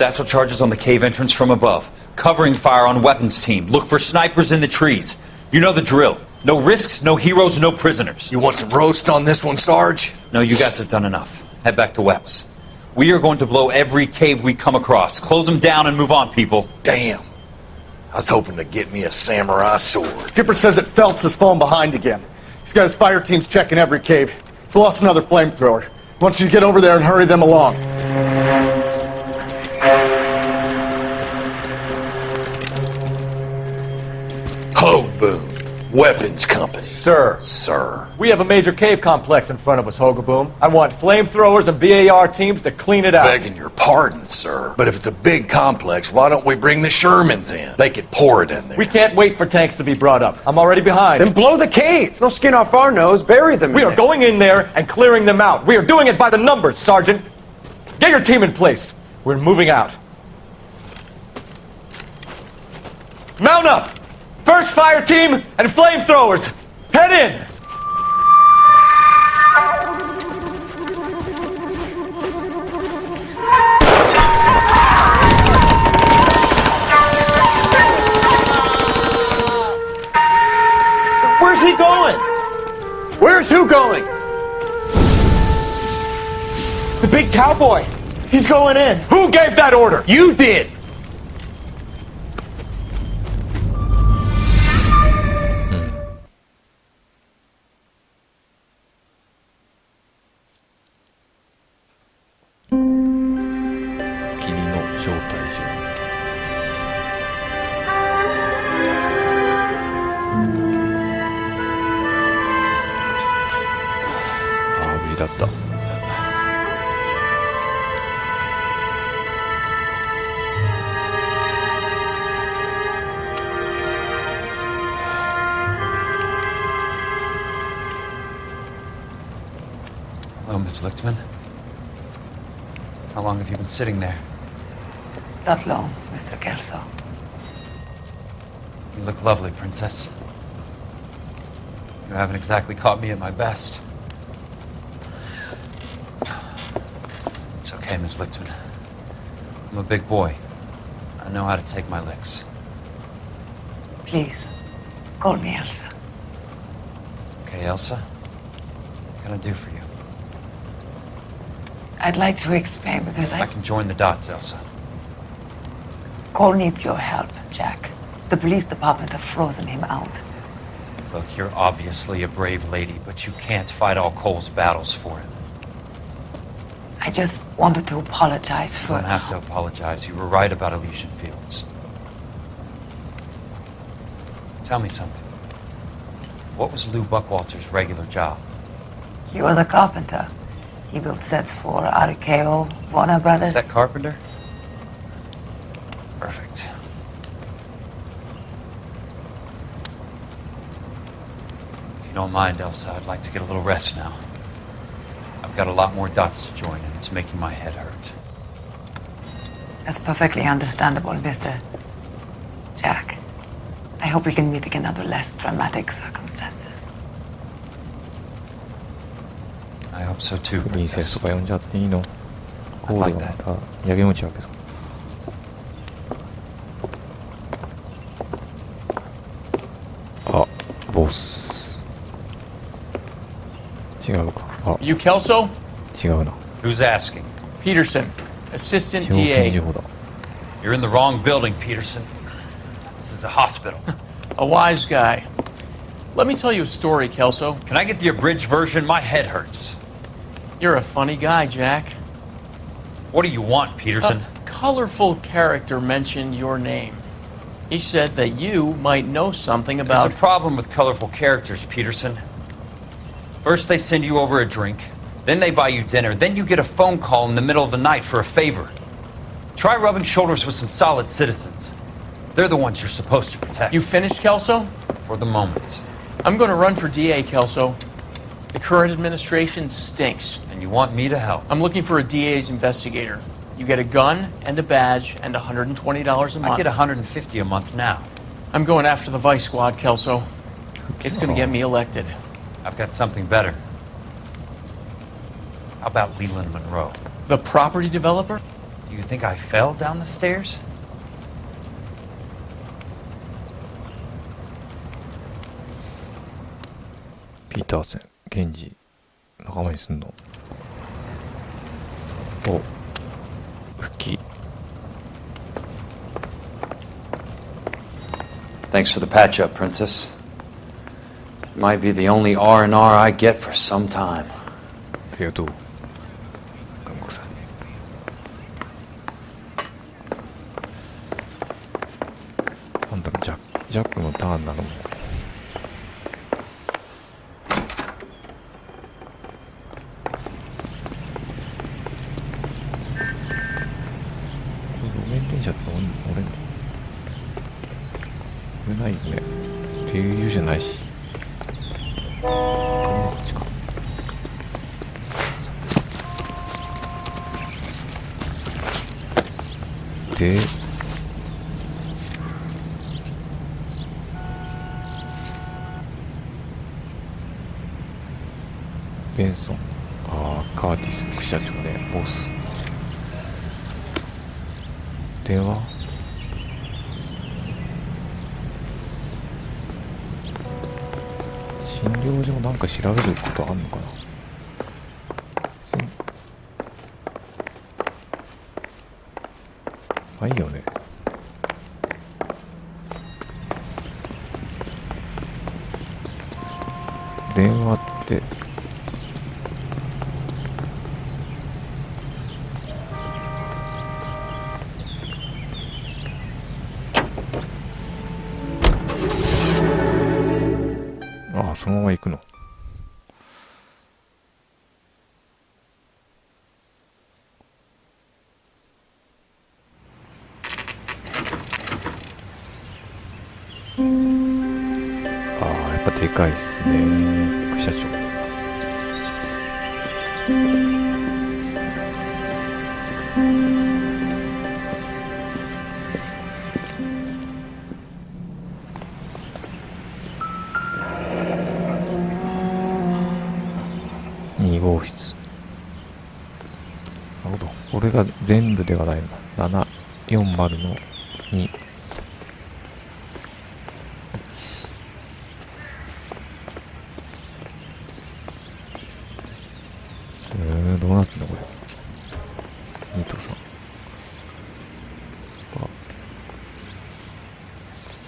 Satchel charges on the cave entrance from above. Covering fire on weapons team. Look for snipers in the trees. You know the drill. No risks, no heroes, no prisoners. You want some roast on this one, Sarge? No, you guys have done enough. Head back to Webb's. We are going to blow every cave we come across. Close them down and move on, people. Damn. I was hoping to get me a samurai sword. Skipper says that Phelps has fallen behind again. He's got his fire teams checking every cave. He's lost another flamethrower. He wants you to get over there and hurry them along. Hoboom. Weapons Company. Sir. We have a major cave complex in front of us, Hogaboom. I want flamethrowers and VAR teams to clean it out. Begging your pardon, sir. But if it's a big complex, why don't we bring the Shermans in? They could pour it in there. We can't wait for tanks to be brought up. I'm already behind. Then blow the cave. No skin off our nose. Bury them. We are going in there and clearing them out. We are doing it by the numbers, Sergeant. Get your team in place. We're moving out. Mount up! First fire team and flamethrowers! Head in! Where's he going? Where's who going? The big cowboy. He's going in. Who gave that order? You did! Hello, Miss Lichtman. How long have you been sitting there? Not long, Mr. Kelso. You look lovely, Princess. You haven't exactly caught me at my best. It's okay, Miss Lichtman. I'm a big boy. I know how to take my licks. Please, call me Elsa. Okay, Elsa? What can I do for you? I'd like to explain because I can join the dots, Elsa. Cole needs your help, Jack. The police department have frozen him out. Look, you're obviously a brave lady, but you can't fight all Cole's battles for him. I just wanted to apologize for... You don't have to apologize. You were right about Elysian Fields. Tell me something. What was Lou Buckwalter's regular job? He was a carpenter. He built sets for RKO, Warner Brothers. Set carpenter? Perfect. If you don't mind, Elsa, I'd like to get a little rest now. I've got a lot more dots to join, and it's making my head hurt. That's perfectly understandable, Mr. Jack. I hope we can meet again under less dramatic circumstances. I hope so too, プリンセ Princess. スとか呼んじゃっていいの？コール like が that. またやげもち開けそう。あ、ボス。違うか。あ、 You Kelso? 違うな。 Who's asking? Peterson, assistant 司法検事 DA. 法だ。 You're in the wrong building, Peterson. This is a hospital. A wise guy. Let me tell you a story, Kelso. Can I get the abridged version? My head hurts. You're a funny guy, Jack. What do you want, Peterson? A colorful character mentioned your name. He said that you might know something about... There's a problem with colorful characters, Peterson. First they send you over a drink, then they buy you dinner, then you get a phone call in the middle of the night for a favor. Try rubbing shoulders with some solid citizens. They're the ones you're supposed to protect. You finished, Kelso? For the moment. I'm going to run for DA, Kelso. The current administration stinks. And you want me to help? I'm looking for a DA's investigator. You get a gun and a badge and $120 a month. I get $150 a month now. I'm going after the Vice Squad, Kelso. It's going to get me elected. I've got something better. How about Leland Monroe? The property developer? You think I fell down the stairs?ピーターセン、ケンジ、仲間にすんの。お、復帰。Thanks for the patch-up, Princess. Might be the only R&R I get for some time. ありがとう。看護さん。なんだろう、ジャックのターンなのも。路面電車って乗れんの？乗れないよね。っていう理由じゃないし。こっちか。で、ベンソン、カーティス副社長ね、ボス。電話？診療所なんか調べることあんのかな？ないよね。電話ってそのまま行くの。やっぱでかいっすね、副社長。2号室。なるほど。これが全部ではないのだ。740の2。どうなってんのこれ。2と3。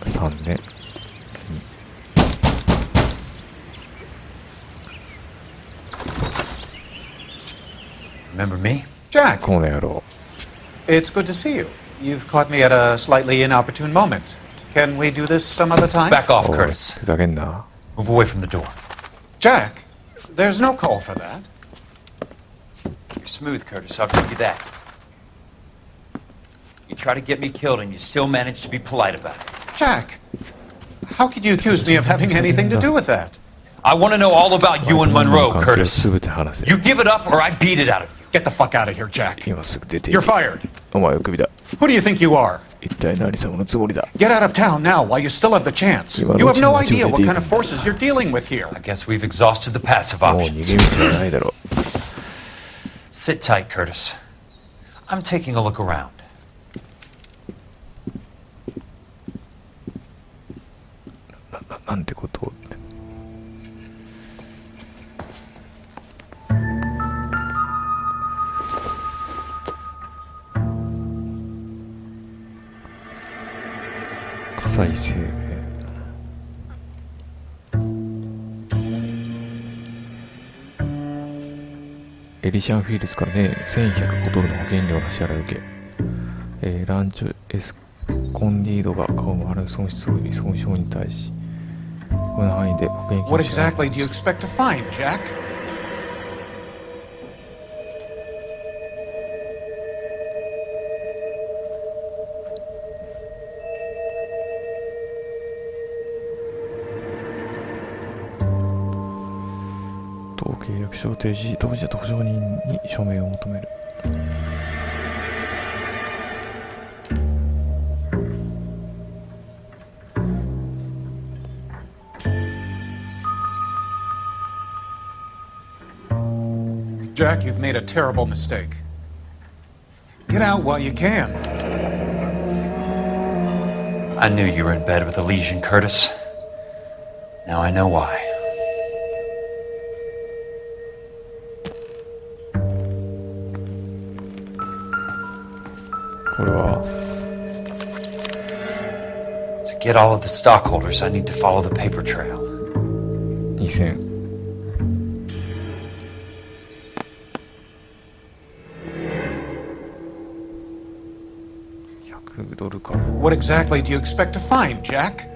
3ね。Remember me? Jack, この野郎。 it's good to see you. You've caught me at a slightly inopportune moment. Can we do this some other time? Back off, おい Curtis. ふざけんな。 Move away from the door. Jack, there's no call for that. You're smooth, Curtis, I'll give you that. You try to get me killed and you still manage to be polite about it. Jack, how could you accuse me of having anything to do with that? I want to know all about you and Monroe, 関係を Curtis. すべて話せ。 You give it up or I beat it out of you. Get the fuck out of here, Jack. 今すぐ出てい You're け。 fired. お前はクビだ。 Who do you think you are? 一体何様のつもりだ。 Get out of town now while you still have the chance. You have no idea what kind of forces you're dealing with here. I guess we've exhausted the passive もう逃げ options. 道はないだろ Sit tight, Curtis. I'm taking a look around. なんてことをって。火災生命。エリシャンフィールズからね、$1105の保険料の支払いを受け、ランチョ・エスコンディードが顔もある損失及び損傷に対し、この範囲で保険金を What 支払い exactly do you expect to find, Jack?「当契約書を提示し、当事者と保証人に署名を求める」Jack, you've made a terrible mistake. Get out while you can. I knew you were in bed with a lesion, Curtis. Now I know why. To get all of the stockholders, I need to follow the paper trail. 2000 $100 か。 What exactly do you expect to find, Jack?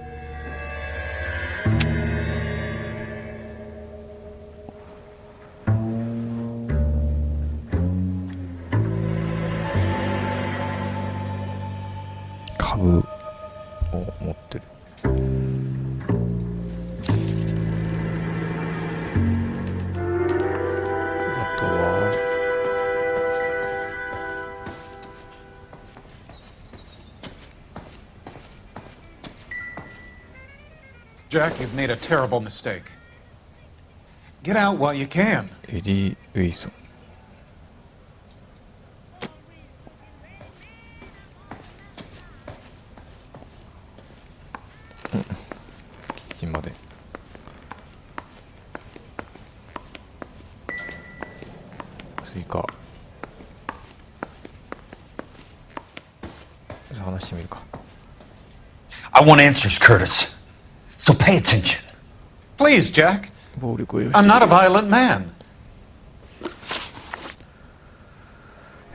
株を持ってる。あとは Jack, you've made a terrible mistake. Get out while you can. エディ・ウィソン。キッチンまで。追加。話してみるか。 I want answers, Curtis. So pay attention. Please, Jack. 暴力を用意 I'm not a violent man.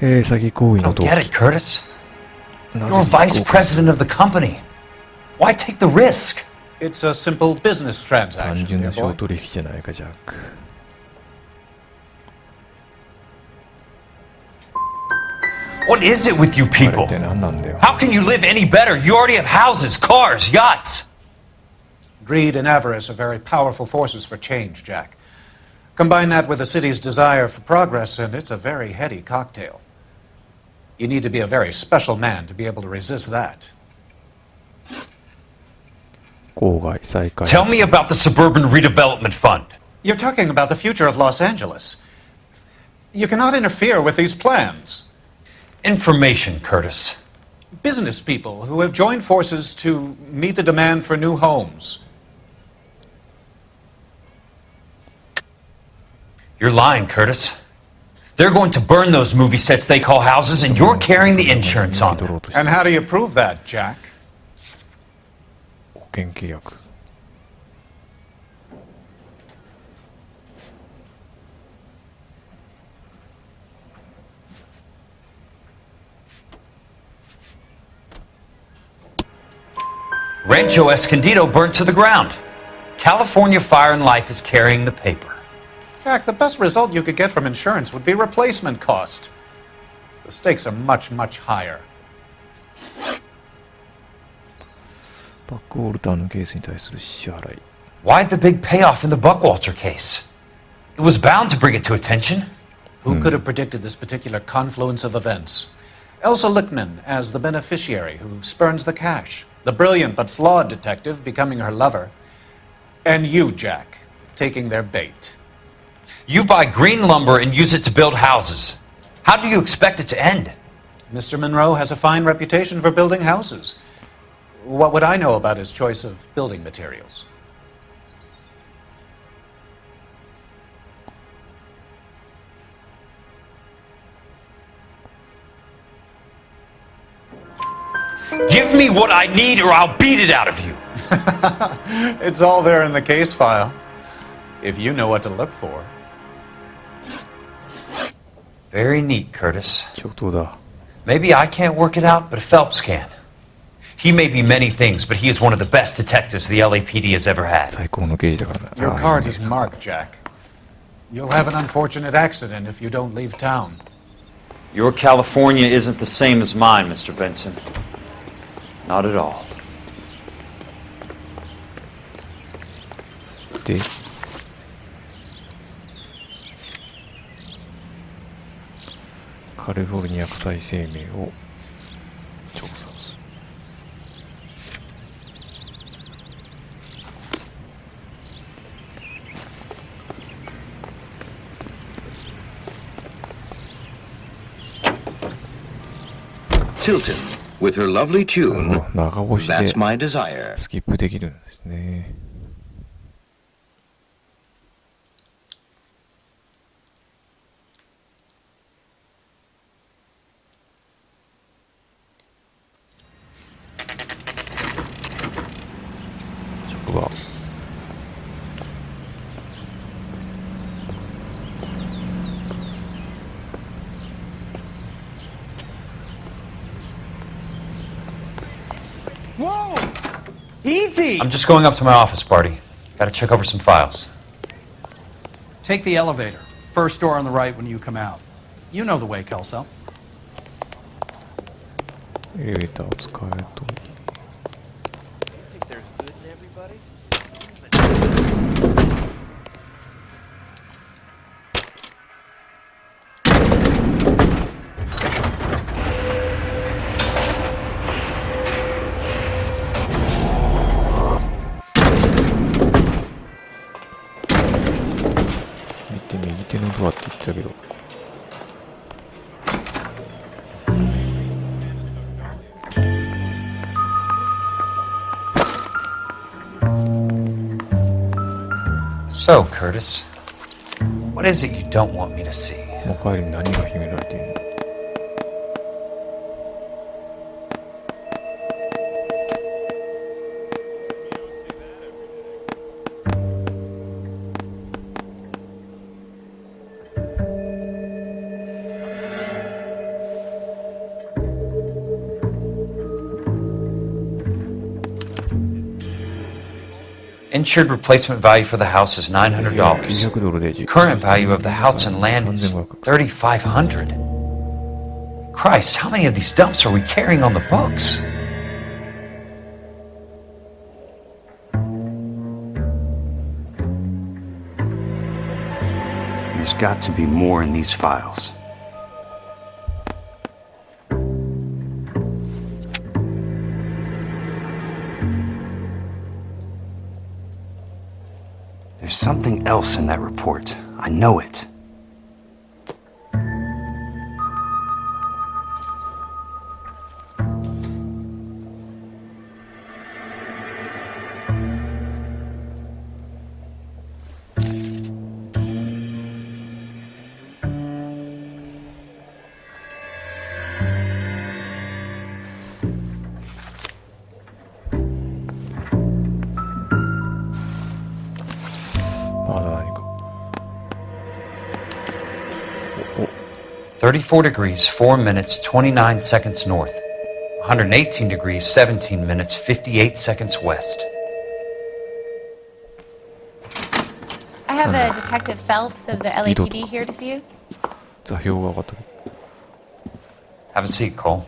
詐欺行為 I の don't 動機 get it, Curtis. な You're ぜ vice 実行化する president of the company. Why take the risk? It's a simple business 単 transaction, 純 dear な商 boy. 取引じゃないか、ジャック。 What is it with you あれ people? って何なんだよ。 How can you live any better? You already have houses, cars, yachts. Greed and avarice are very powerful forces for change, Jack. Combine that with the city's desire for progress, and it's a very heady cocktail. You need to be a very special man to be able to resist that. 郊外再開 Tell me about the Suburban Redevelopment Fund. You're talking about the future of Los Angeles. You cannot interfere with these plans. Information, Curtis. Business people who have joined forces to meet the demand for new homes. You're lying, Curtis. They're going to burn those movie sets they call houses, and you're carrying the insurance on 取ろ them. うとして And how do you prove that, Jack? 保険契約 Rancho Escondido burnt to the ground. California Fire and Life is carrying the paper. Jack, the best result you could get from insurance would be replacement cost. The stakes are much, much higher. バックウォルターのケースに対する支払い Why the big payoff in the Buckwalter case? It was bound to bring it to attention. Who could have predicted this particular confluence of events? Elsa Lichtman as the beneficiary who spurns the cash, the brilliant but flawed detective becoming her lover, and you, Jack, taking their bait. You buy green lumber and use it to build houses. How do you expect it to end? Mr. Monroe has a fine reputation for building houses. What would I know about his choice of building materials? Give me what I need or I'll beat it out of you. It's all there in the case file, if you know what to look for. Very neat, Curtis. 上等だ Maybe I can't work it out, but Phelps can. He may be many things, but he is one of the best detectives the LAPD has ever had. 最高の刑事だからな Your ああ card is marked, Jack. You'll have an unfortunate accident if you don't leave town. Your California isn't the same as mine, Mr. Benson. Not at all. でカリフォルニア火災生命を調査する Tilton, with her lovely tune, 長押しで That's My Desire. スキップできるんですね。職場。Whoa! Easy! I'm just going up to my office, Barty. Gotta check over some files. Take the elevator. First door on the right when you come out. You know the way, Kelso. エレベーターを使えると。右手のドアって言ってたけど。So, Curtis, what is it you don't want me to see? このファイルに何が秘められているの？Insured replacement value for the house is $900. Current value of the house and land is $3,500. Christ, how many of these dumps are we carrying on the books? There's got to be more in these files. There's something else in that report. I know it. Oh. 34 degrees, 4 minutes, 29 seconds north. 118 degrees, 17 minutes, 58 seconds west. I have a Detective Phelps of the LAPD here to see you. 座標が上がった。 Have a seat, Cole.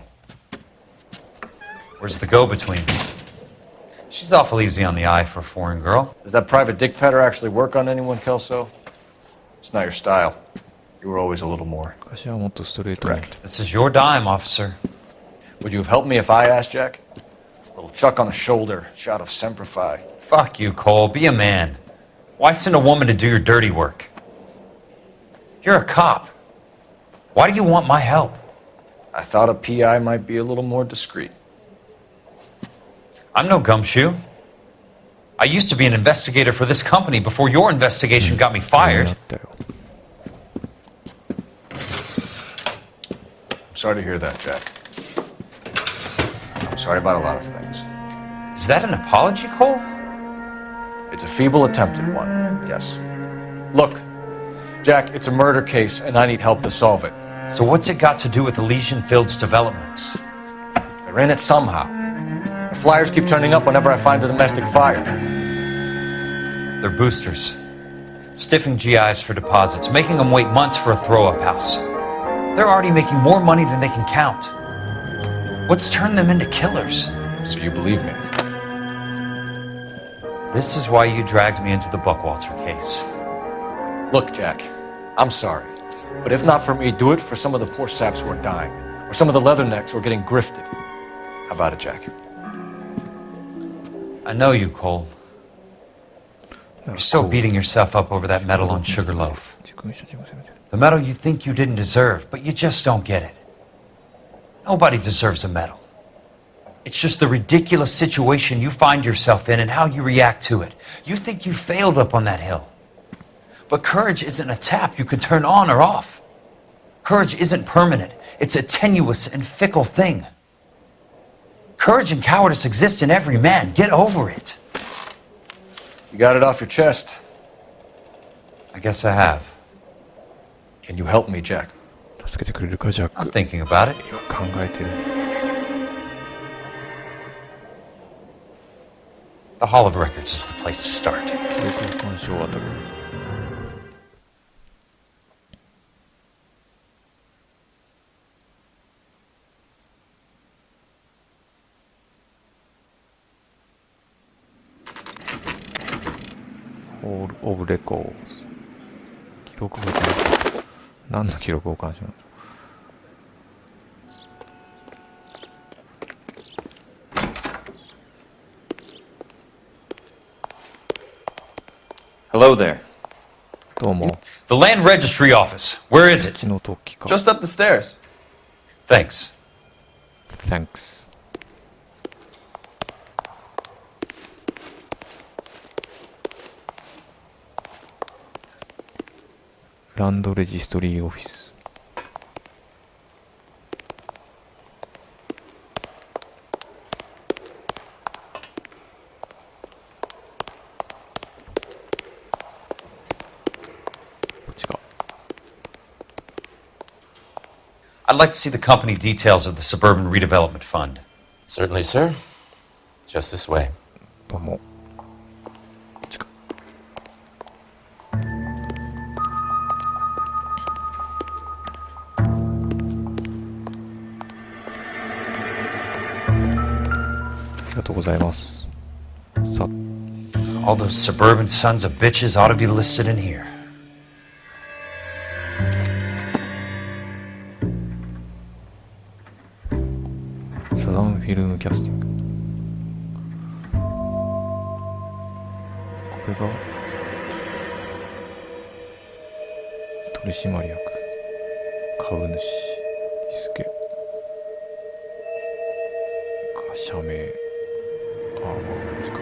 Where's the go-between? She's awful easy on the eye for a foreign girl. Does that private dick petter actually work on anyone, Kelso? It's not your style. You were always a little more. Correct. This is your dime, officer. Would you have helped me if I asked, Jack? A little chuck on the shoulder, shot of Semper Fi. Fuck you, Cole. Be a man. Why send a woman to do your dirty work? You're a cop. Why do you want my help? I thought a PI might be a little more discreet. I'm no gumshoe. I used to be an investigator for this company before your investigation got me fired. Sorry to hear that, Jack. I'm sorry about a lot of things. Is that an apology, Cole? It's a feeble attempt at one, yes. Look, Jack, it's a murder case, and I need help to solve it. So what's it got to do with Elysian Fields developments? They're in it somehow. The flyers keep turning up whenever I find a domestic fire. They're boosters. Stiffing GIs for deposits, making them wait months for a throw-up house. They're already making more money than they can count. What's turned them into killers? So you believe me? This is why you dragged me into the Buckwalter case. Look, Jack, I'm sorry. But if not for me, do it for some of the poor saps who are dying. Or some of the leathernecks who are getting grifted. How about it, Jack? I know you, Cole. You're still beating yourself up over that medal on Sugarloaf. The medal you think you didn't deserve, but you just don't get it. Nobody deserves a medal. It's just the ridiculous situation you find yourself in and how you react to it. You think you failed up on that hill. But courage isn't a tap you can turn on or off. Courage isn't permanent. It's a tenuous and fickle thing. Courage and cowardice exist in every man. Get over it. You got it off your chest. I guess I have. Can you help me, Jack? 助けてくれるか、ジャック。 I'm thinking about it. 今考えてる。The Hall of Records is the place to start. 記録保管証あたる。ホール・オブ・レコーズ。記録保管証。何の記録保管証なの？ Hello there. どうも。 The Land Registry Office. Where is it? 血の突起か。 Just up the stairs. Thanks. Thanks. ランドレジストリーオフィス。こっちか。 I'd like to see the company details of the Suburban Redevelopment Fund. Certainly, sir. Just this way. どうも。こっちか。ありがとうございます。さ、 All those suburban sons of bitches ought to be listed in here. サザンフィルムキャスティング。これが取締役、株主、日付、社名。ああ、まあ、こっちか。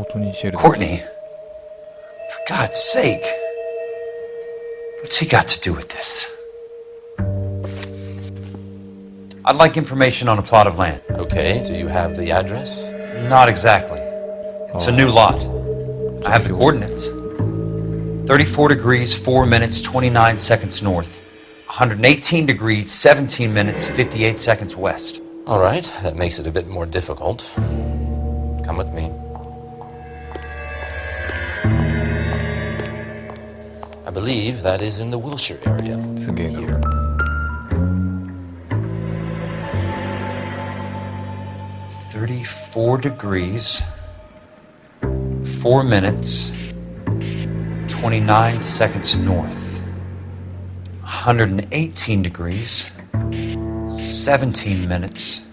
Courtney Sheldon. Courtney? For God's sake. What's he got to do with this? I'd like information on a plot of land. Okay, do you have the address? Not exactly. It's a new lot. I have the coordinates. 34 degrees, 4 minutes, 29 seconds north. 118 degrees, 17 minutes, 58 seconds west. All right, that makes it a bit more difficult. Come with me. I believe that is in the Wilshire area. Here. 34 degrees, 4 minutes, 29 seconds north. 118 degrees, 17 minutes,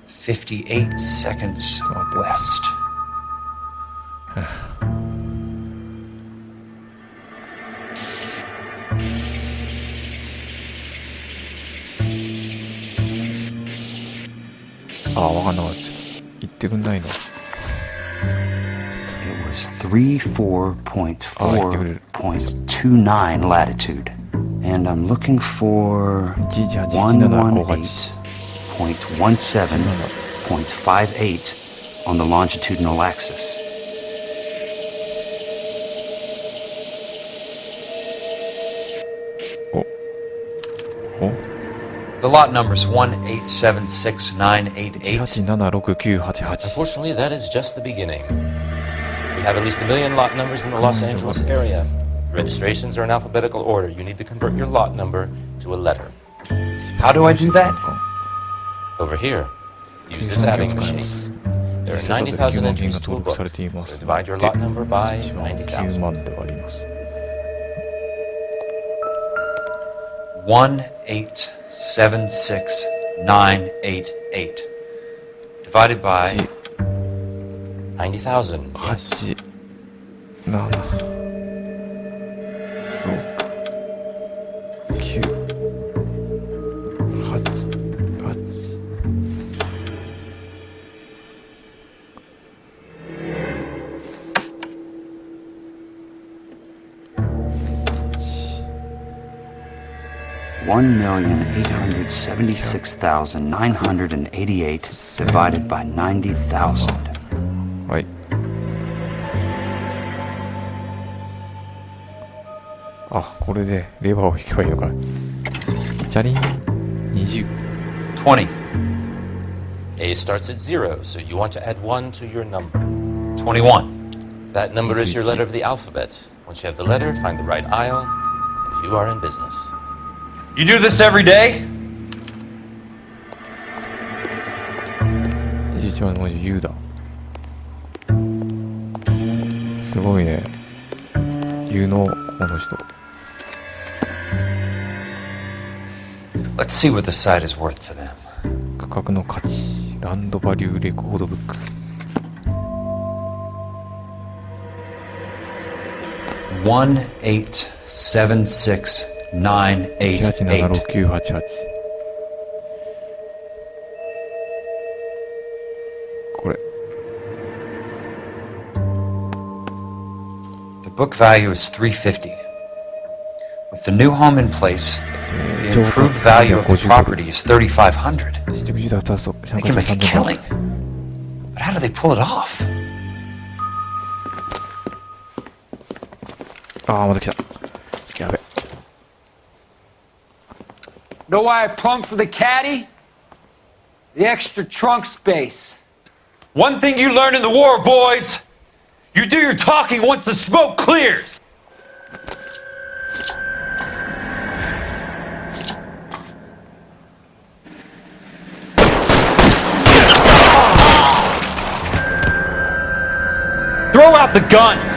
58 seconds west. It was 34.4.29 latitude. And I'm looking for 118.17.58 on the longitudinal axis. The lot number's 1876988. Unfortunately, that is just the beginning. We have at least 1 million lot numbers in the Los Angeles area. Registrations are in alphabetical order. You need to convert your lot number to a letter. How do I do that? Over here. Use this adding machine. There are 90,000 entries to a book, so divide your lot number by 90,000. 1876988 divided by 90,000. Yes. 1,876,988 divided by 90,000. はい。あ、これでレバーを引けばいいのか。チャリン20。20. A starts at 0, so you want to add 1 to your number. 21. That number is your letter of the alphabet. Once you have the letter, find the right aisle, and you are in business. You do this every day? 21番の文字 U だ。すごいね。U のこの人。Let's see what the site is worth to them. 価格の価値。ランドバリューレコードブック。1876988. これ。The book value is $350. With the new home in place, the improved value of the property is $3,500. They can make a killing. But how do they pull it off? ああ、また来た。やべ。Know why I plumbed for the caddy? The extra trunk space. One thing you learn in the war, boys! You do your talking once the smoke clears! Throw out the guns!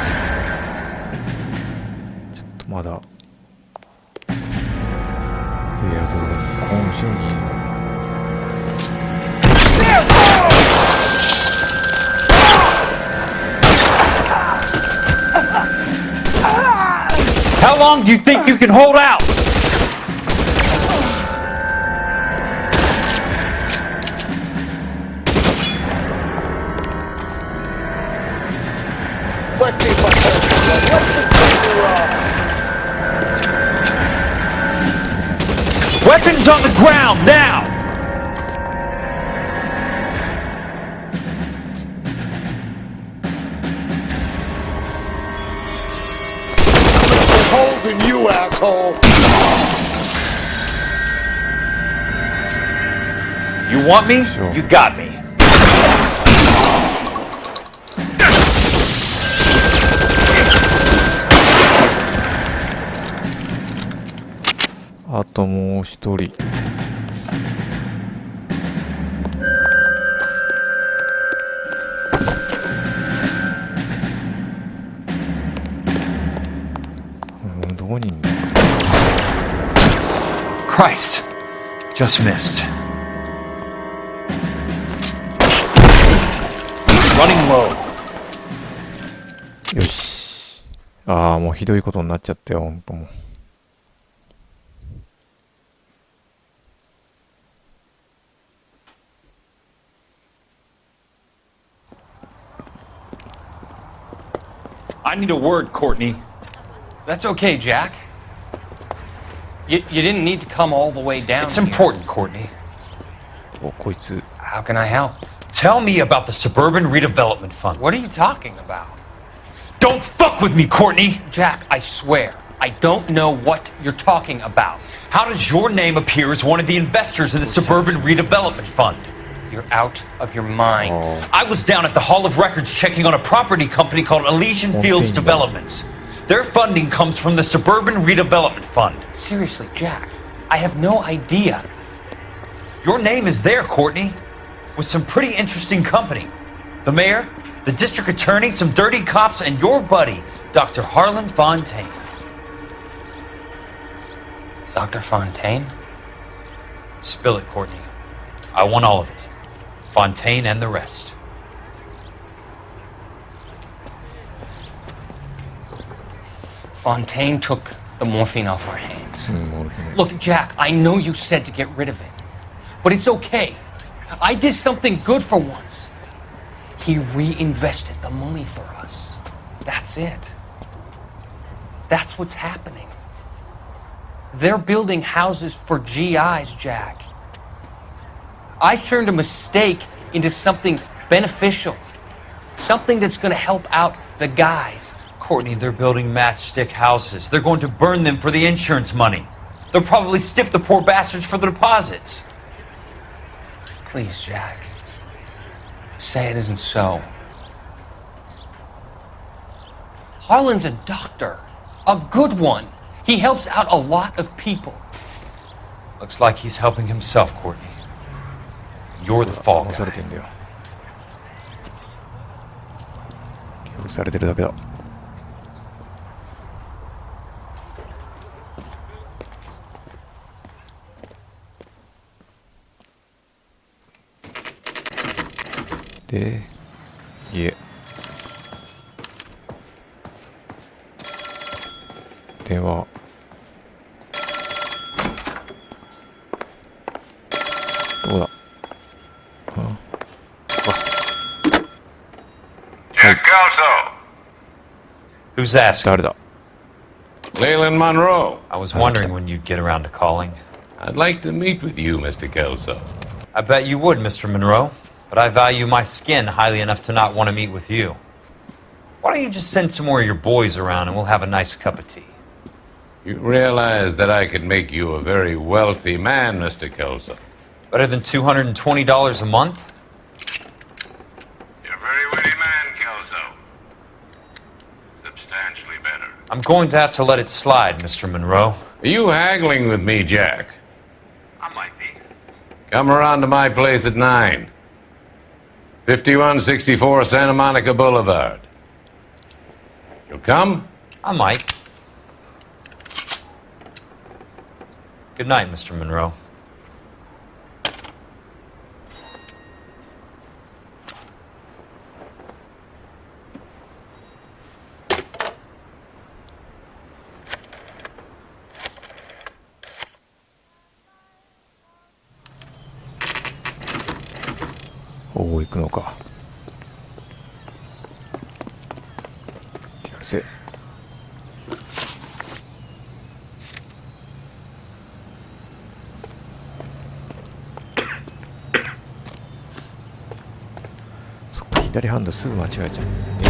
まだ。いや、ちょっとこの後ろにいるの。How long do you think you can hold out? Weapons on the ground, now! Holes in you, asshole! You want me? Sure. You got me. あともう一人。どこにいんの？ Christ. Just missed. Running low. よし。ああ、もうひどいことになっちゃったよ、ほんともう。I need a word, Courtney. That's okay, Jack. You didn't need to come all the way down. It's important, Courtney. お、こいつ。 How can I help? Tell me about the Suburban Redevelopment Fund. What are you talking about? Don't fuck with me, Courtney! Jack, I swear, I don't know what you're talking about. How does your name appear as one of the investors in the Suburban Redevelopment Fund? You're out of your mind. I was down at the Hall of Records checking on a property company called Elysian Fields Developments. Their funding comes from the Suburban Redevelopment Fund. Seriously, Jack, I have no idea. Your name is there, Courtney, with some pretty interesting company. The mayor, the district attorney, some dirty cops, and your buddy, Dr. Harlan Fontaine. Dr. Fontaine? Spill it, Courtney. I want all of it. Fontaine and the rest. Fontaine took the morphine off our hands. Look, Jack, I know you said to get rid of it, but it's okay. I did something good for once. He reinvested the money for us. That's it. That's what's happening. They're building houses for GIs, Jack. I turned a mistake into something beneficial. Something that's going to help out the guys. Courtney, they're building matchstick houses. They're going to burn them for the insurance money. They'll probably stiff the poor bastards for the deposits. Please, Jack. Say it isn't so. Harlan's a doctor. A good one. He helps out a lot of people. Looks like he's helping himself, Courtney. You're the fall guy. されてるだけだ。で、家。電話。どうだ。Jack Kelso. Who's asking? 誰だ。 Leland Monroe. I was wondering when you'd get around to calling. I'd like to meet with you, Mr. Kelso. I bet you would, Mr. Monroe. But I value my skin highly enough to not want to meet with you. Why don't you just send some more of your boys around and we'll have a nice cup of tea? You realize that I could make you a very wealthy man, Mr. Kelso. Better than $220 a month? You're a very witty man, Kelso. Substantially better. I'm going to have to let it slide, Mr. Monroe. Are you haggling with me, Jack? I might be. Come around to my place at 9. 5164 Santa Monica Boulevard. You'll come? I might. Good night, Mr. Monroe.おお、行くのか。せ。そっか、左ハンドすぐ間違えちゃうんですね。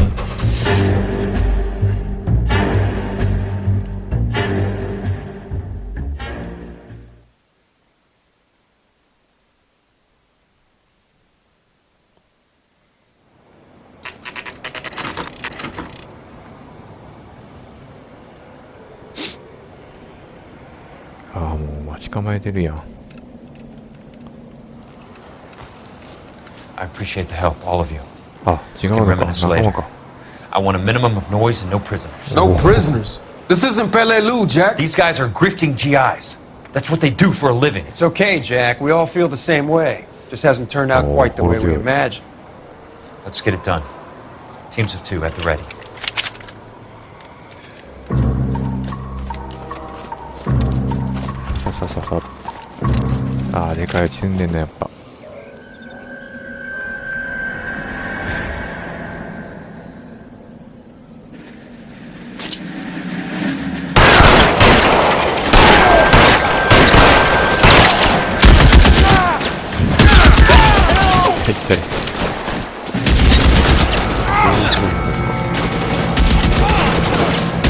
ああ、もう待ち構えてるやん。I appreciate the help, all of you. あ、違うのか、仲間か。I want a minimum of noise and no prisoners. No prisoners? This isn't L.A., Jack. These guys are grifting GIs. That's what they do for a living. It's okay, Jack. We all feel the same way. Just hasn't turned out quite the way we imagined. Let's get it done. Teams of 2 at the ready. ささささ。ああ、でかいうち積んでんな、やっぱ。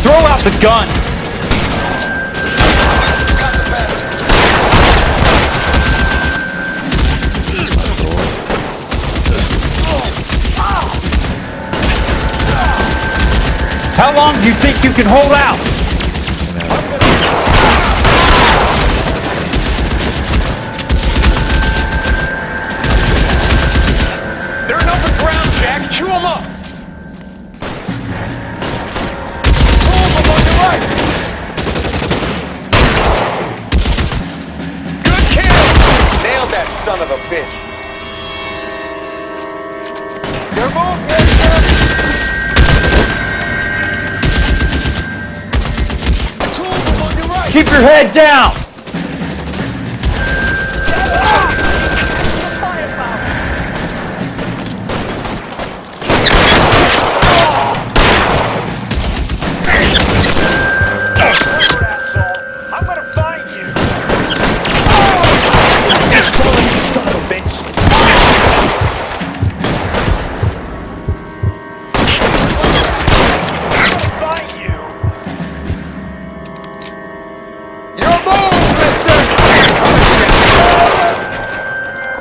Throw out the guns! How long do you think you can hold out? They're on the ground, Jack. Chew them up. Pull them on your right. Good kill. Nailed that son of a bitch. They're moving. Keep your head down! I'm gonna find you. Son of a bitch. I'm gonna find you. Your move, mister!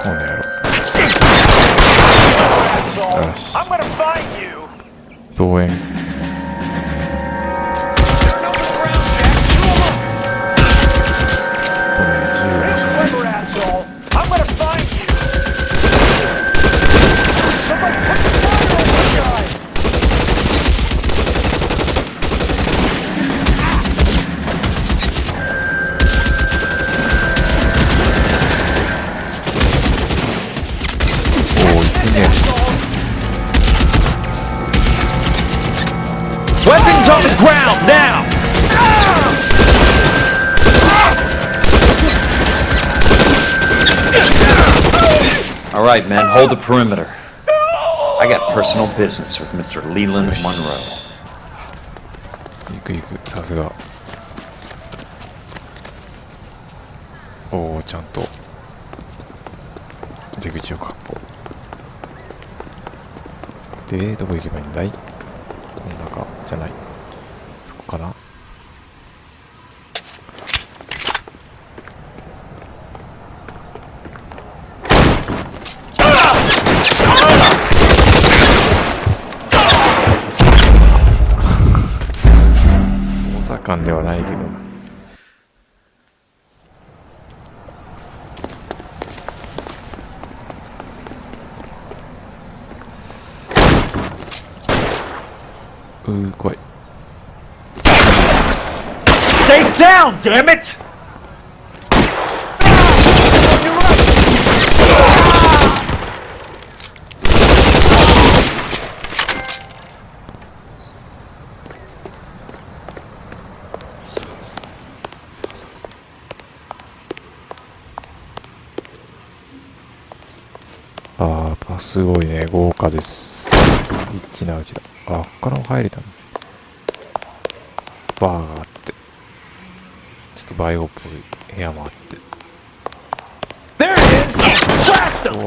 こうねやろ。I'm gonna find you. 増援。Clever asshole. I'm gonna find you. Somebody put the fire on this guy. Weapons on the ground now! All right, men, hold the perimeter. I got personal business with Mr. Leland Monroe. 行く行く、さすが。おお、ちゃんと出口を確保。で、どこ行けばいいんだい？この中じゃない。そこかな？捜査官ではないけど。怖い。Stay down, damn it! ああ、すごいね、豪華です。一気なうちだ。あ、ここからも入れたの。バーがあって、ちょっとバイオっぽい部屋もあって。There it is! Blast him!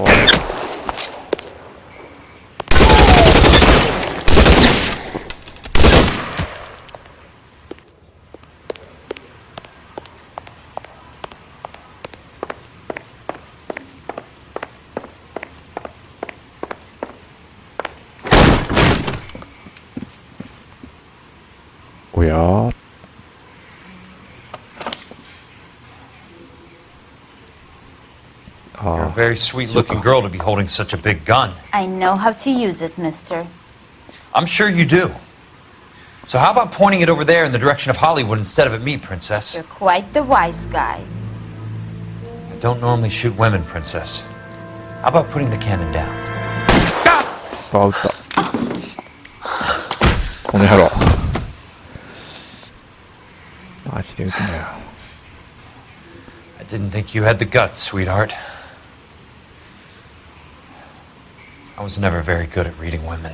おやー。You're a very sweet-looking girl to be holding such a big gun. I know how to use it, mister. I'm sure you do. So how about pointing it over there in the direction of Hollywood instead of at me, Princess? You're quite the wise guy. I don't normally shoot women, Princess. How about putting the cannon down? あ、撃った。この野郎。マジで撃つなよ。I didn't think you had the guts, sweetheart. I was never very good at reading women.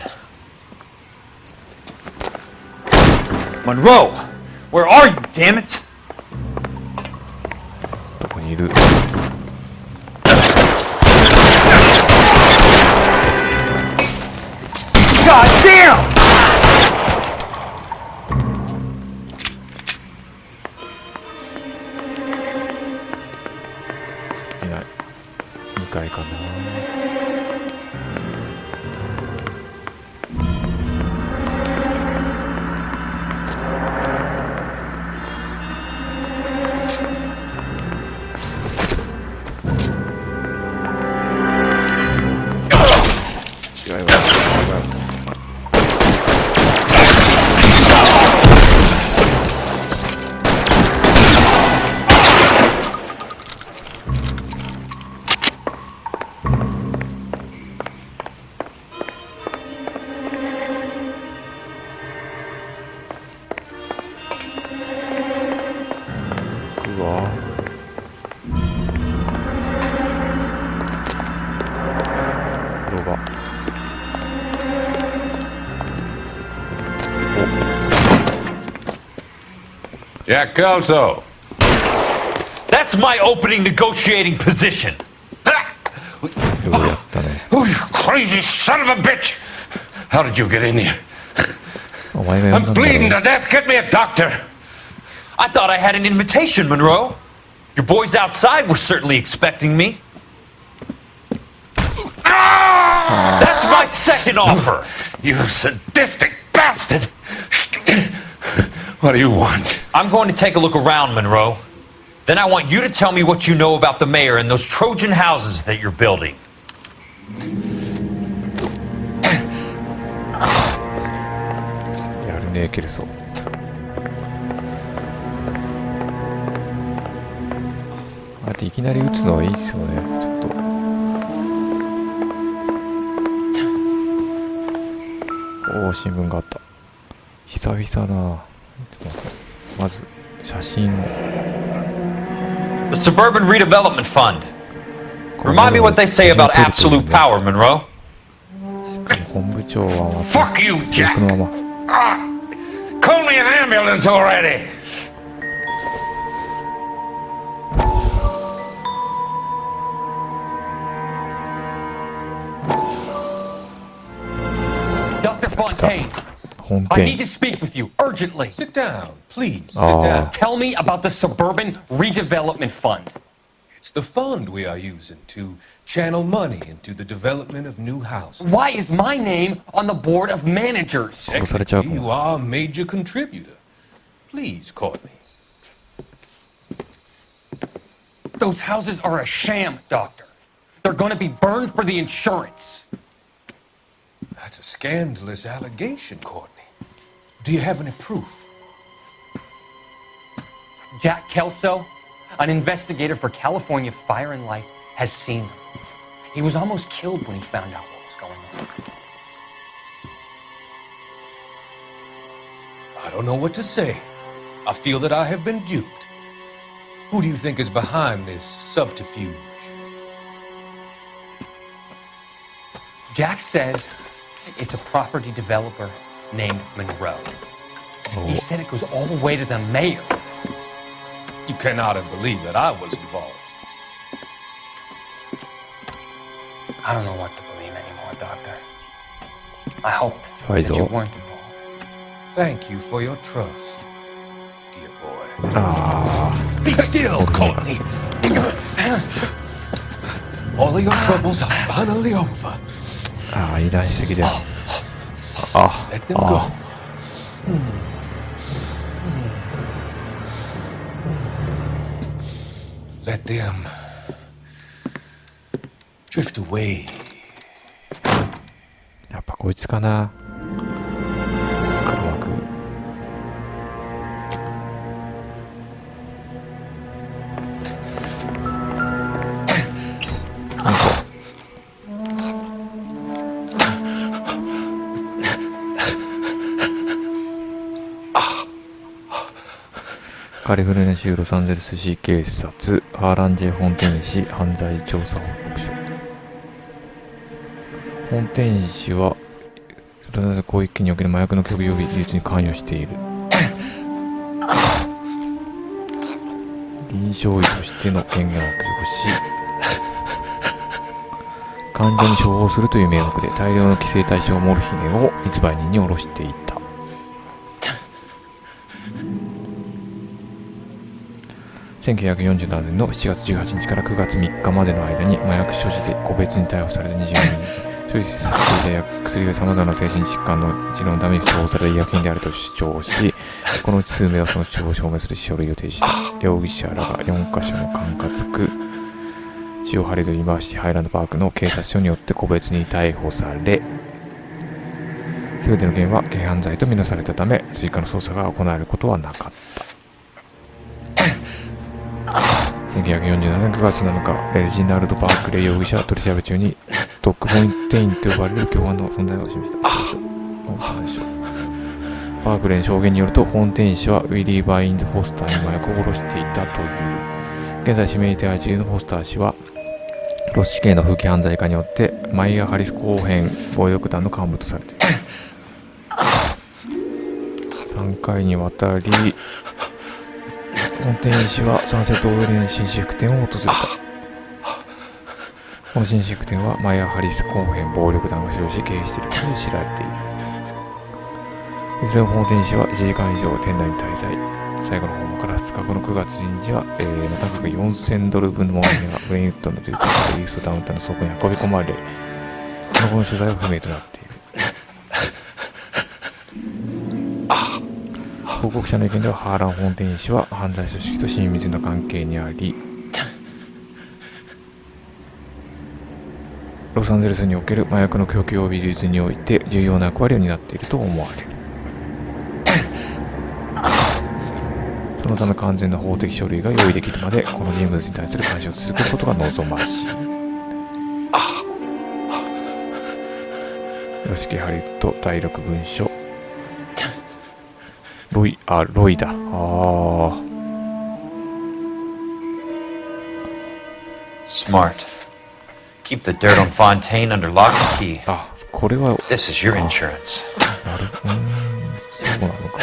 Monroe! Where are you, damn it? どこにいる？ God damn! いない。2階かな。Jack Kelso. That's my opening negotiating position. Oh, you crazy son of a bitch! How did you get in here? I'm bleeding to death. Get me a doctor. I thought I had an invitation, Monroe. Your boys outside were certainly expecting me. That's my second offer. You sadistic bastard. What do you want? I'm going to take a look around, Monroe. Then I want you to tell me what you know about the mayor and those Trojan houses that you're building. I いきなり撃つのはいいですよね。ちょっと。おお、新聞があった。久々だな。ちょっと待って。まず写真を。The Suburban Redevelopment Fund. Remind me what they say about absolute power, Monroe. 本部長はまた。Fuck you, Jack. Call me an ambulance already. Dr. Fontaine, I need to speak with you urgently. Sit down, please. Sit down. Tell me about the Suburban Redevelopment Fund. It's the fund we are using to channel money into the development of new houses. Why is my name on the board of managers? Technically, you are a major contributor. Please quote me. Those houses are a sham, Doctor. They're going to be burned for the insurance. That's a scandalous allegation, Courtney. Do you have any proof? Jack Kelso, an investigator for California Fire and Life, has seen them. He was almost killed when he found out what was going on. I don't know what to say. I feel that I have been duped. Who do you think is behind this subterfuge? Jack says it's a property developer named Monroe. He said it goes all the way to the mayor. You cannot believe that I was involved. I don't know what to believe anymore, Doctor. I hoped Right, that so- you weren't involved. Thank you for your trust, dear boy. Be still, Courtney. All of your troubles are finally over. ああ、油断しすぎだよ。あ Let them go. Let them drift away. やっぱこいつかな。黒幕。カリフォルニア州ロサンゼルス市警察ハーラン・ジェ・フォンテイン氏犯罪調査報告書。フォンテイン氏はロサンゼルス広域における麻薬の供与技術に関与している。臨床医としての権限を悪用し、患者に処方するという名目で大量の規制対象モルヒネを密売人に卸していた。1947年の7月18日から9月3日までの間に麻薬所持で個別に逮捕された22人、所持していた薬が様々な精神疾患の治療のために処方された医薬品であると主張し、このうち数名はその主張を証明する書類を提示した。容疑者らが4カ所の管轄区ジオハリド・ユニバーシティ・ハイランド・パークの警察署によって個別に逮捕され、全ての件は軽犯罪とみなされたため追加の捜査が行われることはなかった。1947年9月7日、レジナルド・パークレイ容疑者は取り調べ中にドッグ・フォンテインと呼ばれる共犯の存在を示した。パークレイの証言によると、フォンテイン氏はウィリー・バインズ・フォスターに麻薬を殺していたという。現在指名手配中のフォスター氏はロス市警の風紀犯罪課によってマイヤー・ハリス後編暴力団の幹部とされている。3回にわたりフォンテイン氏はサンセットオイルの紳士服店を訪れた。この紳士服店はマイヤー・ハリス後編暴力団が使用し経営していることで知られている。いずれもフォンテイン氏は1時間以上店内に滞在。最後の訪問から2日後の9月12日は、高く$4000分のモルヒネがブレインウッドの住宅でイーストダウンタウンの倉庫に運び込まれ、その後の取材は不明となっている。報告者の意見ではハーラン・フォンテイン氏は犯罪組織と親密な関係にあり、ロサンゼルスにおける麻薬の供給及び流通において重要な役割を担っていると思われる。そのため完全な法的書類が用意できるまでこの人物に対する監視を続けることが望ましい。ヨシキハリウッド第6文書。ロイだ。Smart. Keep the dirt on Fontaine under lock and key. これは This is your insurance. なるほど。そうなのか。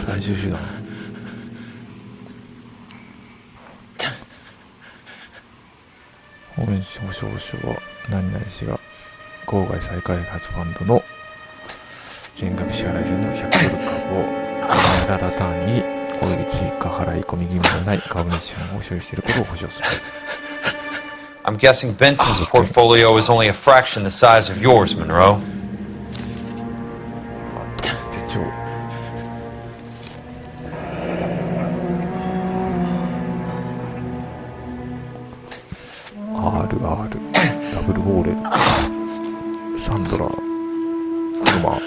最終手段。保証書は何々氏が郊外再開発ファンドの全額支払い分の$100株をラダ単位および追加払い込み義務のない株主資産を所有していることを保証する。I'm guessing Benson's portfolio is only a fraction the size of yours, Monroe. 手帳。RR ダブルウォーレルサンドラクロマ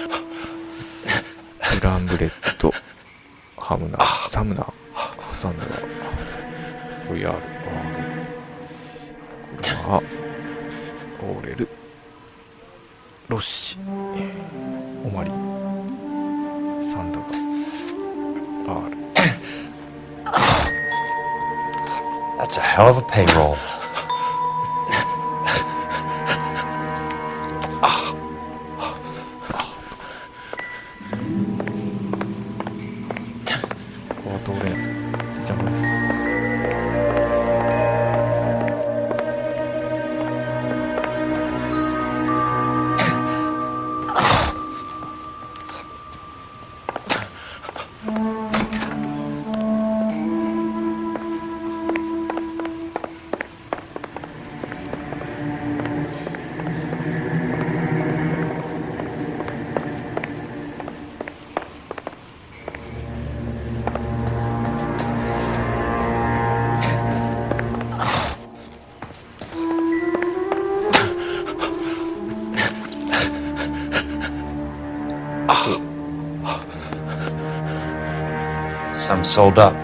ブランブレッドハムナサムナサンドラ VR これはオーレルロッシオマリサンドラ R That's a hell of a payroll. Some sold up.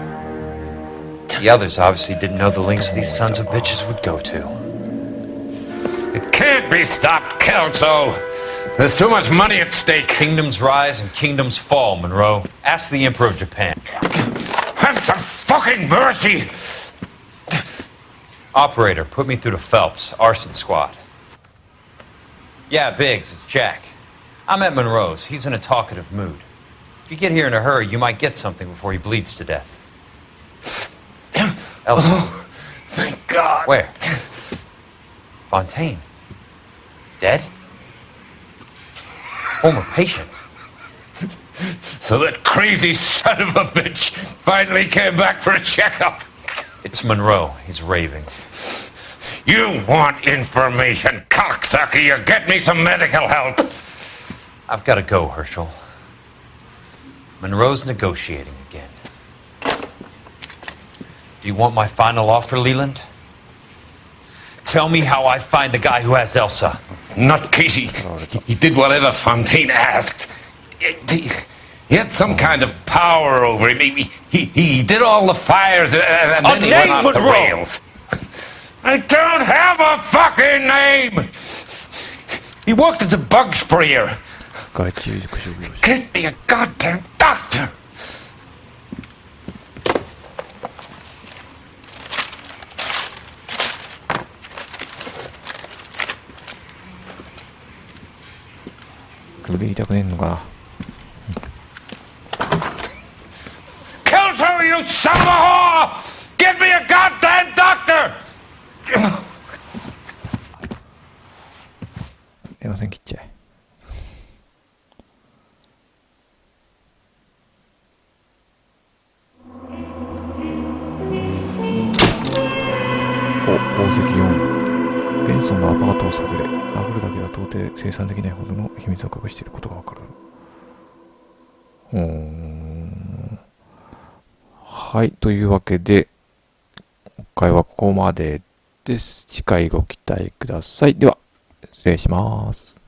The others obviously didn't know the links these sons of bitches would go to. It can't be stopped, Kelso. There's too much money at stake. Kingdoms rise and kingdoms fall, Monroe. Ask the Emperor of Japan. Have some fucking mercy! Operator, put me through to Phelps, arson squad. Yeah, Biggs, it's Jack. I'm at Monroe's. He's in a talkative mood. If you get here in a hurry, you might get something before he bleeds to death. Elsa. Oh, thank God. Where? Fontaine. Dead? Former patient. So that crazy son of a bitch finally came back for a checkup. It's Monroe. He's raving. You want information, cocksucker. You get me some medical help. I've got to go, Herschel. Monroe's negotiating again. Do you want my final offer, Leland? Tell me how I find the guy who has Elsa. Not Casey. He did whatever Fontaine asked. He had some kind of power over him. He did all the fires and then he went off the rails. I don't have a fucking name! He worked as a bug sprayer. Get me a goddamn doctor! Kelso, you son of a whore! Get me a goddamn doctor! 電話線切っちゃえ。お、宝石4。ベンソンのアパートを探れ。殴るだけでは到底生産できないほどの秘密を隠していることがわかる。はい、というわけで、今回はここまでです。次回ご期待ください。では、失礼します。